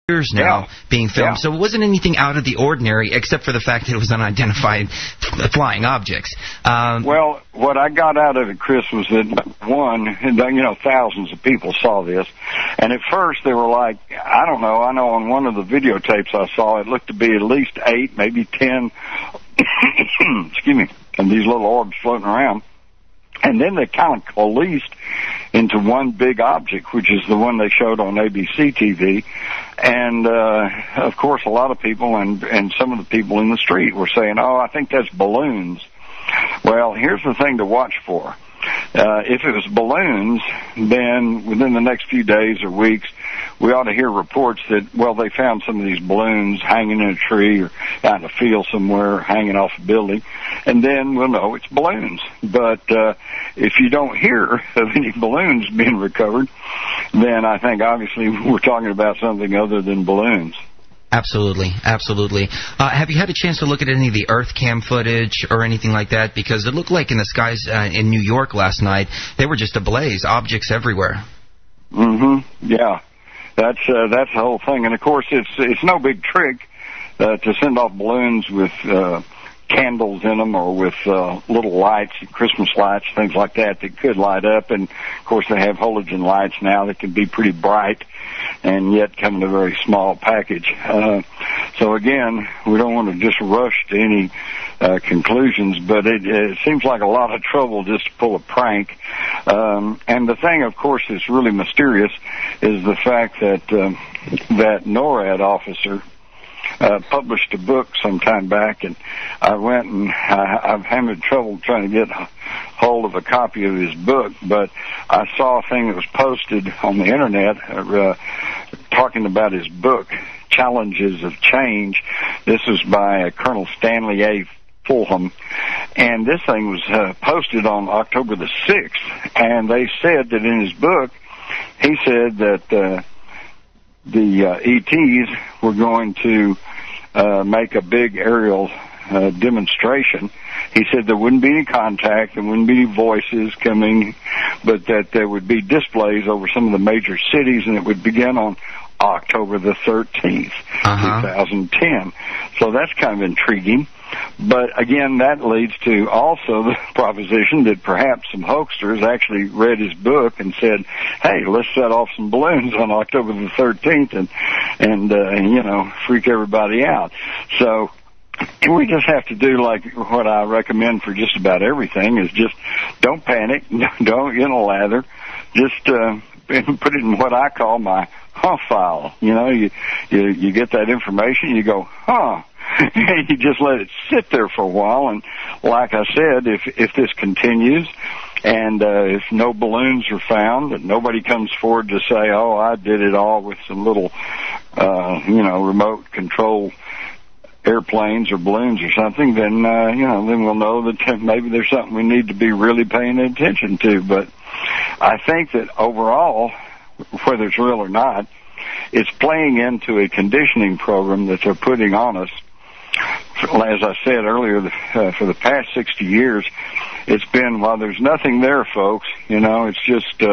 years now being filmed, so it wasn't anything out of the ordinary except for the fact that it was unidentified flying objects. Well, what I got out of it, Chris, was that, one, thousands of people saw this, and at first they were like, I don't know, I know on one of the videotapes I saw, it looked to be at least 8, maybe 10, excuse me, and these little orbs floating around. And then they kind of coalesced into one big object, which is the one they showed on ABC TV. And, of course, a lot of people and some of the people in the street were saying, oh, I think that's balloons. Well, here's the thing to watch for. If it was balloons, then within the next few days or weeks, we ought to hear reports that, well, they found some of these balloons hanging in a tree or out in a field somewhere, hanging off a building, and then we'll know it's balloons. But if you don't hear of any balloons being recovered, then I think obviously we're talking about something other than balloons. Absolutely, absolutely. Have you had a chance to look at any of the Earth cam footage or anything like that? Because it looked like in the skies in New York last night, they were just ablaze, objects everywhere. Mm-hmm. Yeah, that's the whole thing. And of course, it's no big trick to send off balloons with candles in them or with little lights, Christmas lights, things like that could light up. And of course, they have halogen lights now that can be pretty bright and yet come in a very small package. So again, we don't want to just rush to any conclusions, but it seems like a lot of trouble just to pull a prank. And the thing, of course, that's really mysterious is the fact that that NORAD officer published a book some time back, and I went and I've had trouble trying to get hold of a copy of his book, but I saw a thing that was posted on the internet talking about his book, Challenges of Change. This was by Colonel Stanley A. Fulham, and this thing was posted on October the 6th, and they said that in his book, he said that the ETs were going to make a big aerial demonstration. He said there wouldn't be any contact, there wouldn't be any voices coming, but that there would be displays over some of the major cities, and it would begin on October the 13th, 2010. So that's kind of intriguing. But again, that leads to also the proposition that perhaps some hoaxers actually read his book and said, hey, let's set off some balloons on October the 13th and freak everybody out. So we just have to do like what I recommend for just about everything is just don't panic, don't lather, just put it in what I call my file. You get that information, you go, and you just let it sit there for a while. And like I said, if this continues and if no balloons are found and nobody comes forward to say, oh, I did it all with some little, remote control airplanes or balloons or something, then, then we'll know that maybe there's something we need to be really paying attention to. But I think that overall, whether it's real or not, it's playing into a conditioning program that they're putting on us. As I said earlier, for the past 60 years, it's been, well, there's nothing there, folks. It's just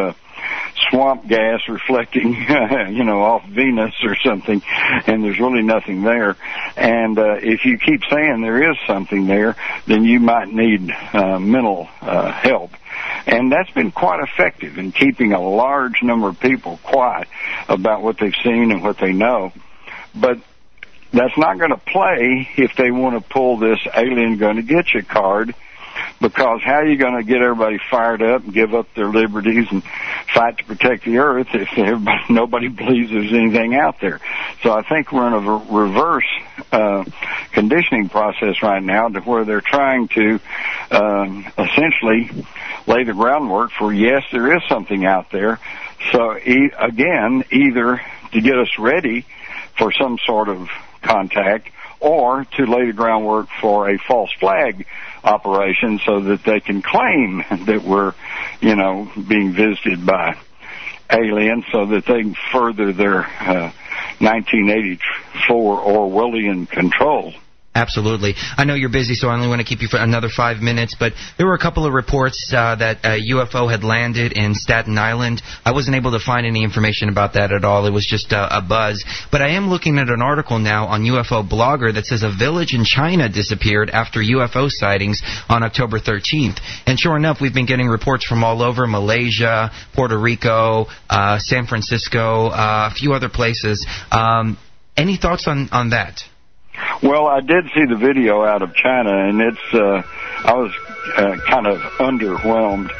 swamp gas reflecting, off Venus or something, and there's really nothing there. And if you keep saying there is something there, then you might need mental help. And that's been quite effective in keeping a large number of people quiet about what they've seen and what they know. But that's not going to play if they want to pull this alien going to get you card, because how are you going to get everybody fired up and give up their liberties and fight to protect the earth if nobody believes there's anything out there? So I think we're in a reverse conditioning process right now to where they're trying to essentially lay the groundwork for, yes, there is something out there. So again, either to get us ready for some sort of contact or to lay the groundwork for a false flag operation so that they can claim that we're, being visited by aliens so that they can further their 1984 Orwellian control. Absolutely. I know you're busy, so I only want to keep you for another 5 minutes, but there were a couple of reports that a UFO had landed in Staten Island. I wasn't able to find any information about that at all. It was just a buzz. But I am looking at an article now on UFO Blogger that says a village in China disappeared after UFO sightings on October 13th. And sure enough, we've been getting reports from all over, Malaysia, Puerto Rico, San Francisco, a few other places. Any thoughts on that? Well, I did see the video out of China, and I was kind of underwhelmed.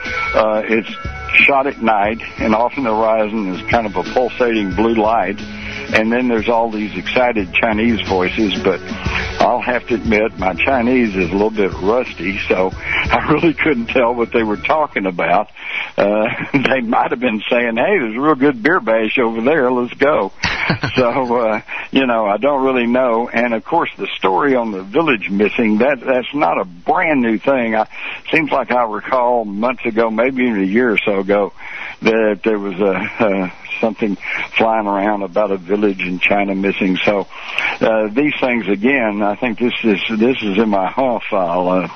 It's shot at night, and off in the horizon is kind of a pulsating blue light, and then there's all these excited Chinese voices, but I'll have to admit my Chinese is a little bit rusty, so I really couldn't tell what they were talking about. They might have been saying, hey, there's a real good beer bash over there, let's go. So, I don't really know. And, of course, the story on the village missing, that's not a brand new thing. Seems like I recall months ago, maybe even a year or so ago, that there was something flying around about a village in China missing. So these things, again, I think this is in my file.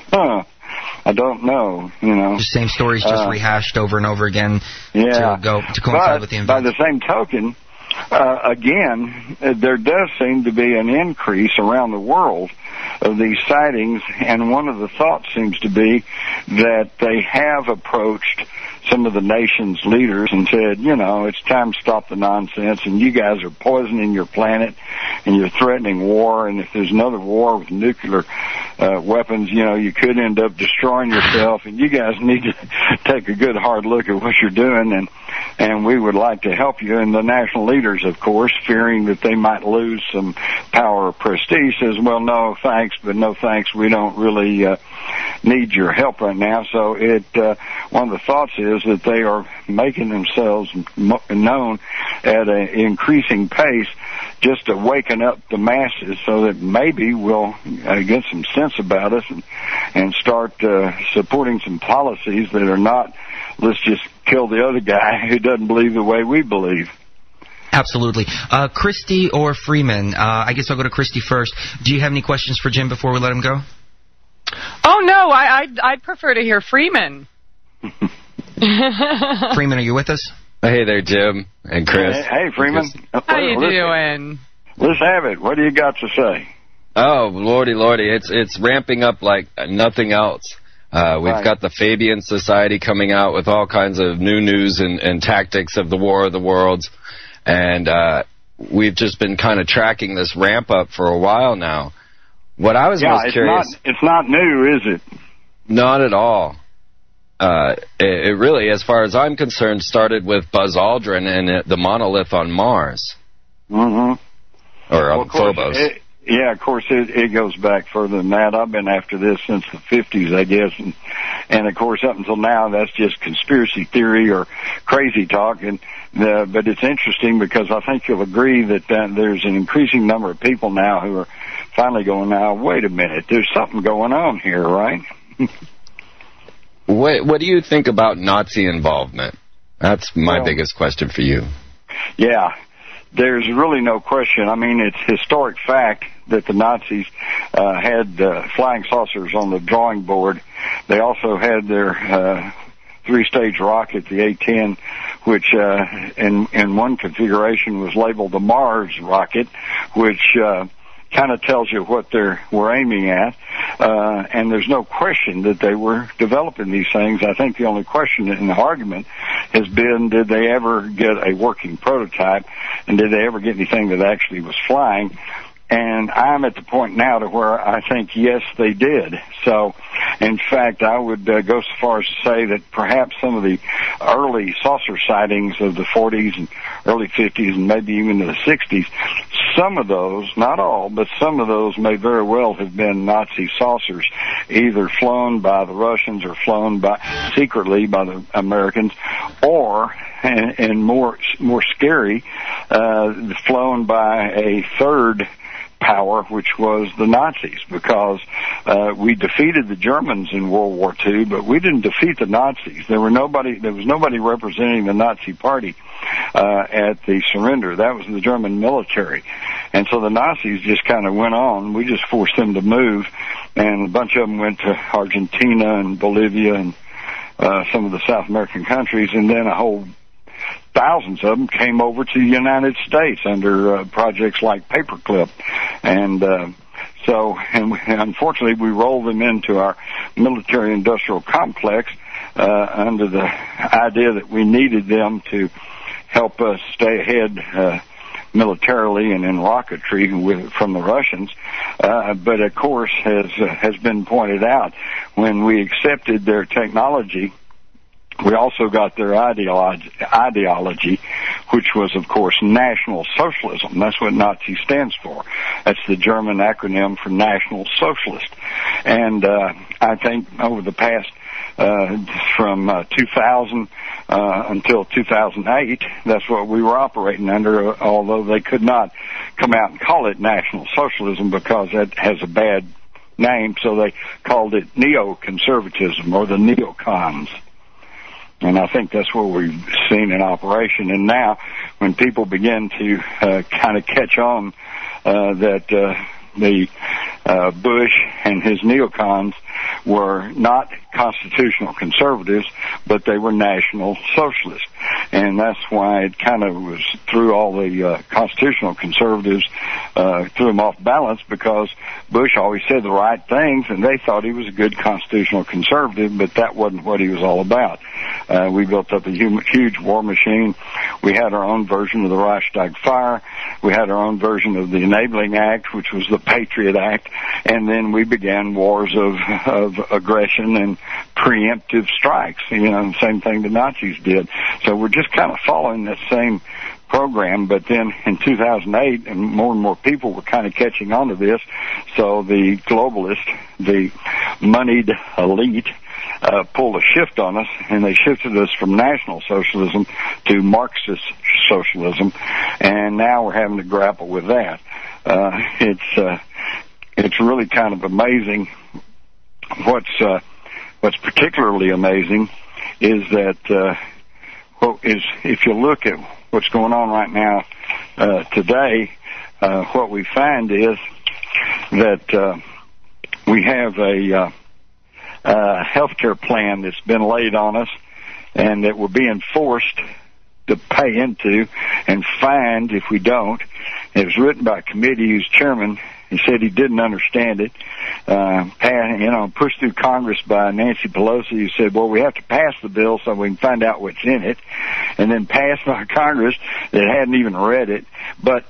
I don't know, The same stories just rehashed over and over again to coincide with the event. By the same token, again, there does seem to be an increase around the world of these sightings, and one of the thoughts seems to be that they have approached some of the nation's leaders and said, it's time to stop the nonsense, and you guys are poisoning your planet, and you're threatening war, and if there's another war with nuclear weapons, you could end up destroying yourself, and you guys need to take a good hard look at what you're doing, and we would like to help you. And the national leaders, of course, fearing that they might lose some power or prestige, says, well, no thanks, but no thanks, we don't really need your help right now. So one of the thoughts is that they are making themselves known at an increasing pace just to waken up the masses so that maybe we'll get some sense about us and start supporting some policies that are not, let's just kill the other guy who doesn't believe the way we believe. Absolutely. Christy or Freeman? I guess I'll go to Christy first. Do you have any questions for Jim before we let him go? Oh, no, I'd prefer to hear Freeman. Freeman, are you with us? Hey there, Jim and Chris. Hey, Freeman. How you doing? Let's have it. What do you got to say? Oh, lordy, it's ramping up like nothing else. We've got the Fabian Society coming out with all kinds of new news and tactics of the War of the Worlds, and we've just been kind of tracking this ramp up for a while now. What I was most curious... it's not new, is it? Not at all. It really, as far as I'm concerned, started with Buzz Aldrin and the monolith on Mars. Mm-hmm. Or on Phobos. Of course, it goes back further than that. I've been after this since the 50s, I guess. And of course, up until now, that's just conspiracy theory or crazy talk. But it's interesting because I think you'll agree that there's an increasing number of people now who are finally going, now, wait a minute, there's something going on here, right? What do you think about Nazi involvement? That's my biggest question for you. Yeah, there's really no question. I mean, it's historic fact that the Nazis had flying saucers on the drawing board. They also had their three-stage rocket, the A-10, which in one configuration was labeled the Mars rocket, which kind of tells you what they were aiming at. And there's no question that they were developing these things. I think the only question in the argument has been, did they ever get a working prototype, and did they ever get anything that actually was flying? And I'm at the point now to where I think, yes, they did. So, in fact, I would go so far as to say that perhaps some of the early saucer sightings of the 40s and early 50s and maybe even the 60s, some of those, not all, but some of those may very well have been Nazi saucers, either flown by the Russians or flown secretly by the Americans, or, and more scary, flown by a third power, which was the Nazis, because we defeated the Germans in World War II, but we didn't defeat the Nazis. There was nobody representing the Nazi party at the surrender. That was the German military. And so the Nazis just kind of went on. We just forced them to move, and a bunch of them went to Argentina and Bolivia and some of the South American countries, and then thousands of them came over to the United States under projects like Paperclip. And unfortunately, we rolled them into our military-industrial complex under the idea that we needed them to help us stay ahead militarily and in rocketry from the Russians. But of course, has been pointed out, when we accepted their technology, we also got their ideology, which was, of course, National Socialism. That's what Nazi stands for. That's the German acronym for National Socialist. And I think over the past, from 2000 until 2008, that's what we were operating under, although they could not come out and call it National Socialism because that has a bad name, so they called it neoconservatism, or the neocons. And I think that's what we've seen in operation. And now, when people begin to kind of catch on that the Bush and his neocons were not constitutional conservatives, but they were national socialists. And that's why it kind of was threw all the constitutional conservatives, threw them off balance, because Bush always said the right things, and they thought he was a good constitutional conservative, but that wasn't what he was all about. We built up a huge war machine. We had our own version of the Reichstag fire. We had our own version of the Enabling Act, which was the Patriot Act. And then we began wars of aggression and preemptive strikes, the same thing the Nazis did. So we're just kind of following that same program. But then in 2008, and more people were kind of catching on to this, so the globalists, the moneyed elite, pulled a shift on us, and they shifted us from National Socialism to Marxist socialism, and now we're having to grapple with that. It's really kind of amazing. What's particularly amazing is that if you look at what's going on right now today, what we find is that we have a healthcare plan that's been laid on us, and that we're being forced to pay into and fined if we don't. It was written by a committee whose chairman, he said he didn't understand it, pushed through Congress by Nancy Pelosi, who said, well, we have to pass the bill so we can find out what's in it, and then passed by Congress that hadn't even read it, but